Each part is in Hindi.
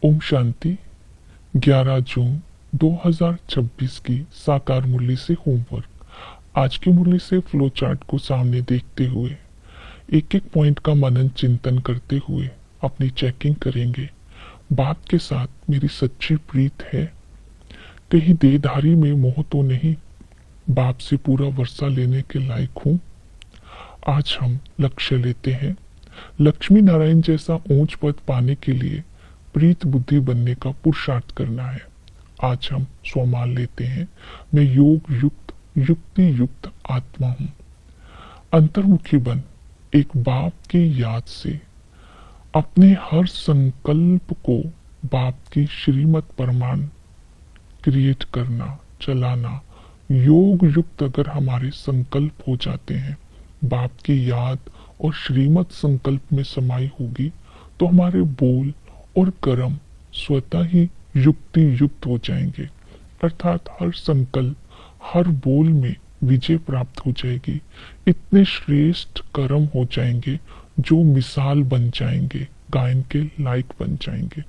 ओम शांति। 11 जून 2026 की साकार मुरली से होमवर्क। आज की मुरली से फ्लो चार्ट को सामने देखते हुए एक एक पॉइंट का मनन चिंतन करते हुए अपनी चेकिंग करेंगे। बाप के साथ मेरी सच्ची प्रीत है, कहीं देहधारी में मोह तो नहीं, बाप से पूरा वर्षा लेने के लायक हूँ। आज हम लक्ष्य लेते हैं, लक्ष्मी नारायण जैसा ऊंच पद पाने के लिए प्रीत बुद्धि बनने का पुरुषार्थ करना है। आज हम स्वमान लेते हैं, मैं योग युक्त युक्ति युक्त आत्मा हूँ। अंतर्मुखी बन एक बाप की याद से अपने हर संकल्प को बाप की श्रीमत परमान क्रिएट करना, चलाना। योग युक्त अगर हमारे संकल्प हो जाते हैं, बाप की याद और श्रीमत संकल्प में समाई होगी, तो हमारे बोल और कर्म स्वतः ही युक्ति युक्त हो जाएंगे। अर्थात हर संकल्प, हर बोल में विजय प्राप्त हो जाएगी। इतने श्रेष्ठ कर्म हो जाएंगे जो मिसाल बन जाएंगे, गायन के लायक बन जाएंगे।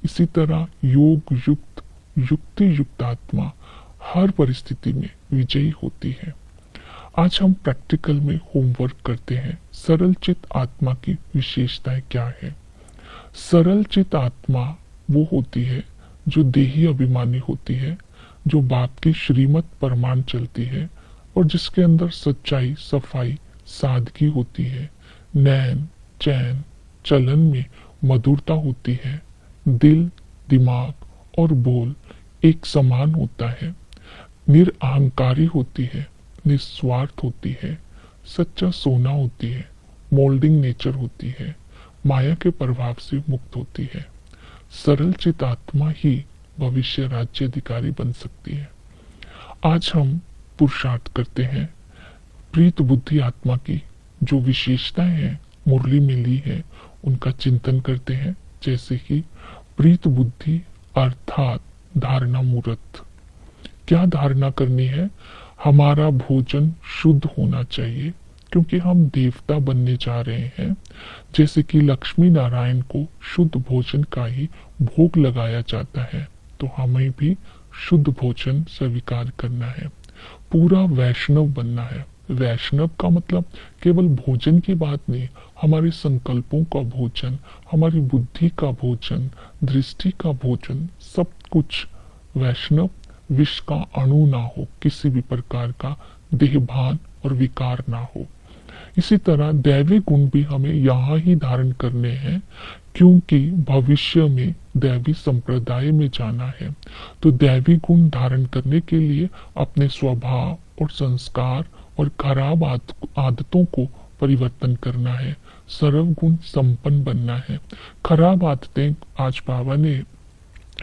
इसी तरह योग युक्त युक्ति युक्त आत्मा हर परिस्थिति में विजयी होती है। आज हम प्रैक्टिकल में होमवर्क करते हैं। सरल चित आत्मा की विशेषताएं क्या है? सरल चित आत्मा वो होती है जो देही अभिमानी होती है, जो बाप की श्रीमत परमान चलती है और जिसके अंदर सच्चाई, सफाई, सादगी होती है। नैन, चैन, चलन में मधुरता होती है। दिल, दिमाग और बोल एक समान होता है। निरअहंकारी होती है, निस्वार्थ होती है, सच्चा सोना होती है, मोल्डिंग नेचर होती है, माया के प्रभाव से मुक्त होती है। सरल चित आत्मा ही भविष्य राज्य अधिकारी बन सकती है। आज हम पुरुषार्थ करते हैं प्रीत बुद्धि आत्मा की जो विशेषताएं हैं मुरली में ली है, उनका चिंतन करते हैं। जैसे कि प्रीत बुद्धि अर्थात धारणा मूर्त। क्या धारणा करनी है? हमारा भोजन शुद्ध होना चाहिए, क्योंकि हम देवता बनने जा रहे हैं। जैसे कि लक्ष्मी नारायण को शुद्ध भोजन का ही भोग लगाया जाता है, तो हमें भी शुद्ध भोजन स्वीकार करना है। पूरा वैष्णव बनना है। वैष्णव का मतलब केवल भोजन की बात नहीं, हमारे संकल्पों का भोजन, हमारी बुद्धि का भोजन, दृष्टि का भोजन, सब कुछ वैष्णव। विष का अणु ना हो, किसी भी प्रकार का देहभान और विकार ना हो। इसी तरह दैवी गुण भी हमें यहाँ ही धारण करने हैं, क्योंकि भविष्य में दैवी संप्रदाय में जाना है। तो दैवी गुण धारण करने के लिए अपने स्वभाव और संस्कार और खराब आदतों को परिवर्तन करना है। सर्व गुण संपन्न बनना है। खराब आदतें आज बाबा ने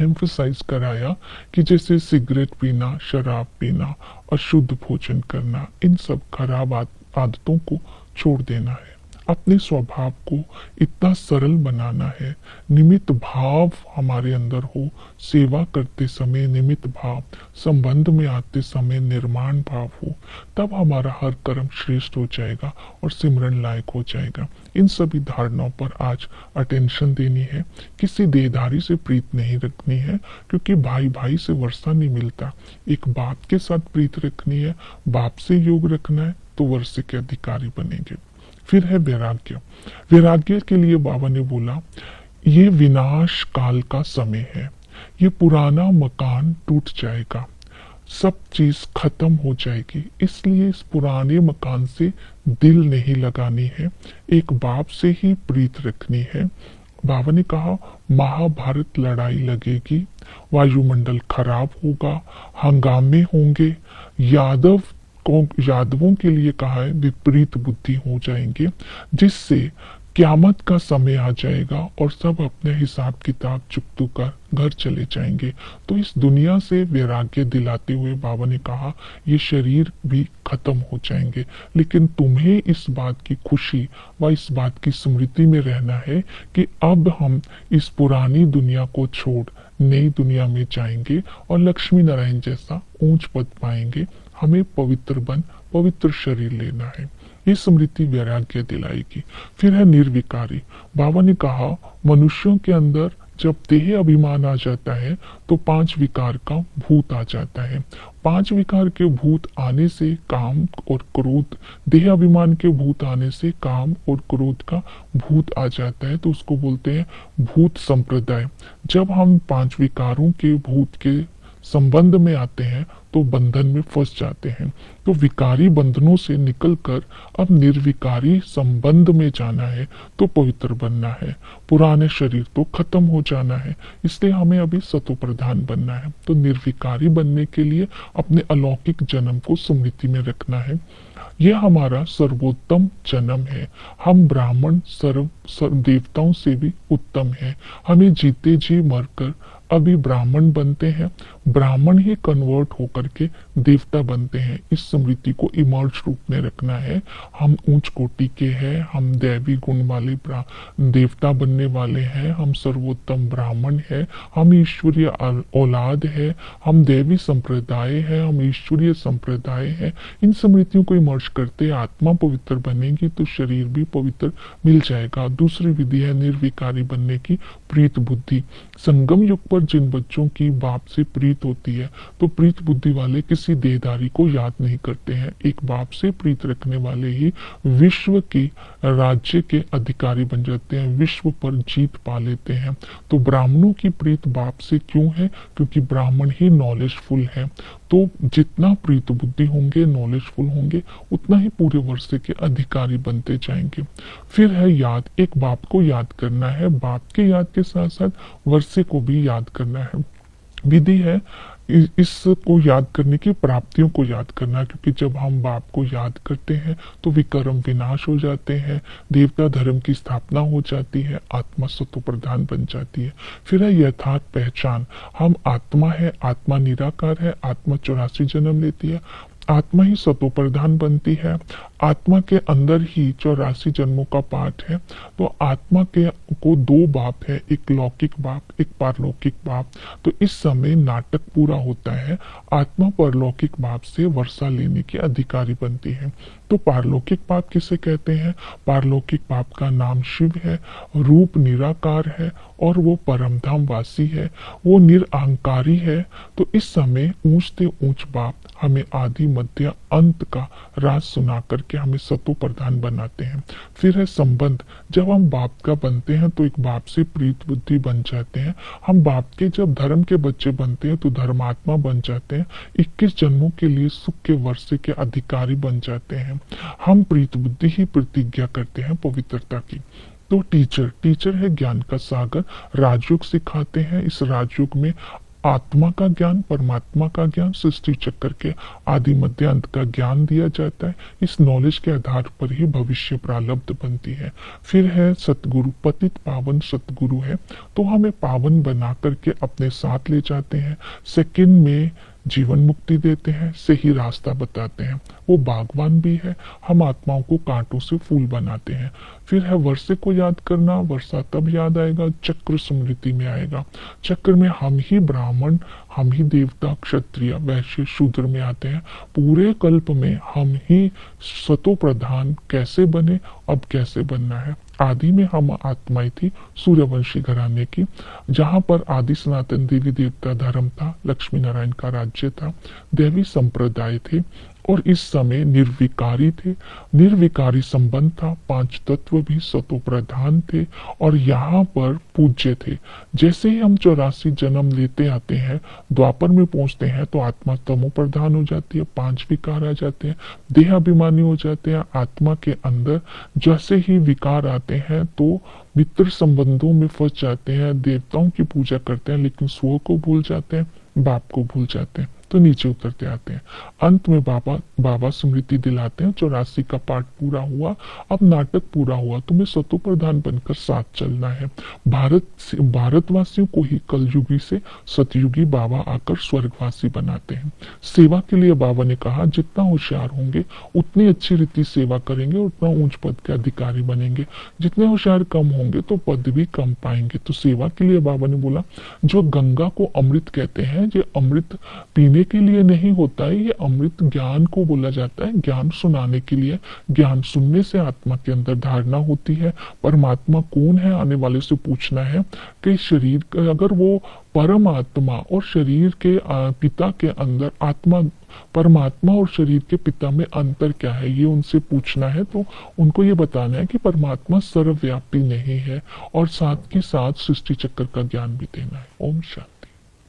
एम्फसाइज कराया कि जैसे सिगरेट पीना, शराब पीना, अशुद्ध भोजन करना, इन सब खराब आदतों को छोड़ देना है। अपने स्वभाव को इतना सरल बनाना है, निमित्त भाव हमारे अंदर हो। सेवा करते समय निमित्त भाव, संबंध में आते समय निर्माण भाव हो, तब हमारा हर कर्म श्रेष्ठ हो जाएगा और सिमरन लायक हो जाएगा। इन सभी धारणाओं पर आज अटेंशन देनी है। किसी देहधारी से प्रीत नहीं रखनी है, क्योंकि भाई भाई से वर्षा नहीं मिलता। एक बाप के साथ प्रीत रखनी है, बाप से योग रखना है, तो वर्षे के अधिकारी बनेंगे। फिर है वैराग्य। वैराग्य के लिए बाबा ने बोला, ये विनाश काल का समय है, ये पुराना मकान टूट जाएगा, सब चीज खत्म हो जाएगी, इसलिए इस पुराने मकान से दिल नहीं लगानी है, एक बाप से ही प्रीत रखनी है। बाबा ने कहा, महाभारत लड़ाई लगेगी, वायुमंडल खराब होगा, हंगामे होंगे, यादवों के लिए कहा है विपरीत बुद्धि हो जाएंगे, जिससे क्यामत का समय आ जाएगा और सब अपने हिसाब किताब चुकतू कर घर चले जाएंगे। तो इस दुनिया से वैराग्य दिलाते हुए बाबा ने कहा, ये शरीर भी खत्म हो जाएंगे, लेकिन तुम्हें इस बात की खुशी व इस बात की स्मृति में रहना है कि अब हम इस पुरानी दुनिया को छोड़ नई दुनिया में जाएंगे और लक्ष्मी नारायण जैसा ऊंच पद पाएंगे। हमें पवित्र बन पवित्र शरीर लेना है। ये स्मृति वैराग्य दिलाएगी। फिर है निर्विकारी। बाबा ने कहा, मनुष्यों के अंदर जब देह अभिमान आ जाता है तो पांच विकार का भूत आ जाता है। पांच विकार के भूत आने से काम और क्रोध, देह अभिमान के भूत आने से काम और क्रोध का भूत आ जाता है, तो उसको बोलते हैं भूत संप्रदाय। जब हम पांच विकारों के भूत के संबंध में आते हैं तो बंधन में फंस जाते हैं। तो विकारी बंधनों से निकलकर अब निर्विकारी संबंध में जाना है, तो पवित्र बनना है। पुराने शरीर तो खत्म हो जाना है, इसलिए हमें अभी सतो प्रधान बनना है। तो निर्विकारी बनने के लिए अपने अलौकिक जन्म को स्मृति में रखना है। यह हमारा सर्वोत्तम जन्म है। हम ब्राह्मण सर्व देवताओं से भी उत्तम है। हमें जीते जी मरकर अभी ब्राह्मण बनते हैं, ब्राह्मण ही कन्वर्ट होकर के देवता बनते हैं। इस स्मृति को इमर्ज रूप में रखना है। हम ऊंच कोटि के हैं, हम दैवी गुण वाले देवता बनने वाले हैं, हम सर्वोत्तम ब्राह्मण है, हम ईश्वरीय औलाद है, हम दैवी संप्रदाय है, हम ईश्वरीय संप्रदाय है। इन स्मृतियों को इमर्ज करते आत्मा पवित्र बनेगी तो शरीर भी पवित्र मिल जाएगा। दूसरी विधि है निर्विकारी बनने की, प्रीत बुद्धि। संगम युग पर जिन बच्चों की बाप से प्रीत होती है, तो प्रीत बुद्धि वाले किसी देहधारी को याद नहीं करते हैं। एक बाप से प्रीत रखने वाले ही विश्व की राज्य के अधिकारी बन जाते हैं, विश्व पर जीत पा लेते हैं। तो ब्राह्मणों की प्रीत बाप से क्यों है? क्योंकि ब्राह्मण ही नॉलेजफुल है। तो जितना प्रीत बुद्धि होंगे, नॉलेजफुल होंगे, उतना ही पूरे वर्ष के अधिकारी बनते जाएंगे। फिर है याद। एक बाप को याद करना है, बाप के याद के साथ साथ वर्षे को भी याद करना है। विधि है इसको याद करने की, प्राप्तियों को याद करना, क्योंकि जब हम बाप को याद करते हैं तो विकर्म विनाश हो जाते हैं, देवता धर्म की स्थापना हो जाती है, आत्मा सत्व प्रधान बन जाती है। फिर है यथार्थ पहचान। हम आत्मा है, आत्मा निराकार है, आत्मा 84 जन्म लेती है, आत्मा ही सतो प्रधान बनती है। आत्मा के अंदर ही 84 जन्मों का पाठ है। तो आत्मा के को दो बाप है, एक लौकिक बाप, एक पारलौकिक बाप। तो इस समय नाटक पूरा होता है। आत्मा परलौकिक बाप से वर्षा लेने की अधिकारी बनती है। तो पारलौकिक बाप किसे कहते हैं? पारलौकिक बाप का नाम शिव है, रूप निराकार है और वो परमधाम वासी है, वो निरअहंकारी है। तो इस समय ऊंच से ऊंच बाप हमें आदि मध्य अंत का राज सुना करके हमें सतो प्रधान बनाते हैं। फिर है संबंध। जब हम बाप का बनते हैं तो एक बाप से प्रीत बुद्धि बन जाते हैं। हम बाप के जब धर्म के बच्चे बनते हैं तो धर्मात्मा बन जाते हैं। 21 जन्मों के लिए सुख के वर्षे के अधिकारी बन जाते हैं। हम प्रीत बुद्धि ही प्रतिज्ञा करते हैं पवित्रता की। तो टीचर है ज्ञान का सागर, राजयोग सिखाते हैं। इस राजयोग में आत्मा का ज्ञान, परमात्मा का ज्ञान, सृष्टि चक्र के आदि मध्य अंत का ज्ञान दिया जाता है। इस नॉलेज के आधार पर ही भविष्य प्रारब्ध बनती है। फिर है सतगुरु। पतित पावन सतगुरु है, तो हमें पावन बना करके अपने साथ ले जाते हैं, सेकंड में जीवन मुक्ति देते हैं, सही रास्ता बताते हैं। वो बागवान भी है, हम आत्माओं को कांटों से फूल बनाते हैं। फिर है वर्षे को याद करना। वर्षा तब याद आएगा चक्र स्मृति में आएगा। चक्र में हम ही ब्राह्मण, हम ही देवता, क्षत्रिय, वैश्य, शूद्र में आते हैं। पूरे कल्प में हम ही सतो प्रधान कैसे बने, अब कैसे बनना है। आदि में हम आत्माएं थी सूर्यवंशी घराने की, जहां पर आदि सनातन देवी देवता धर्म था, लक्ष्मी नारायण का राज्य था, दैवी संप्रदाय थे और इस समय निर्विकारी थे। निर्विकारी संबंध था, पांच तत्व भी सतो प्रधान थे और यहाँ पर पूज्य थे। जैसे ही हम 84 जन्म लेते आते हैं, द्वापर में पहुंचते हैं तो आत्मा तमो प्रधान हो जाती है, पांच विकार आ जाते हैं, देह अभिमानी हो जाते हैं। आत्मा के अंदर जैसे ही विकार आते हैं तो मित्र संबंधों में फंस जाते हैं, देवताओं की पूजा करते हैं लेकिन स्व को भूल जाते हैं, बाप को भूल जाते हैं, तो नीचे उतरते आते हैं। अंत में बाबा स्मृति दिलाते हैं 84 का पाठ पूरा हुआ, अब नाटक पूरा हुआ, तुम्हें सतो प्रधान बनकर साथ चलना है। भारतवासियों को ही कलयुगी से सतयुगी बाबा आकर स्वर्गवासी बनाते हैं। सेवा के लिए बाबा ने कहा जितना होशियार होंगे उतनी अच्छी रीति सेवा करेंगे, उतना ऊंच पद के अधिकारी बनेंगे। जितने होशियार कम होंगे तो पद भी कम पाएंगे। तो सेवा के लिए बाबा ने बोला जो गंगा को अमृत कहते हैं, जो अमृत पीने के लिए नहीं होता है, ये अमृत ज्ञान को बोला जाता है, ज्ञान सुनाने के लिए। ज्ञान सुनने से आत्मा के अंदर धारणा होती है, परमात्मा कौन है आने वाले से पूछना है कि शरीर, अगर वो परमात्मा और शरीर के पिता के अंदर आत्मा, परमात्मा और शरीर के पिता में अंतर क्या है, ये उनसे पूछना है। तो उनको ये बताना है कि परमात्मा सर्वव्यापी नहीं है, और साथ के साथ सृष्टि चक्र का ज्ञान भी देना है। ओम शांति।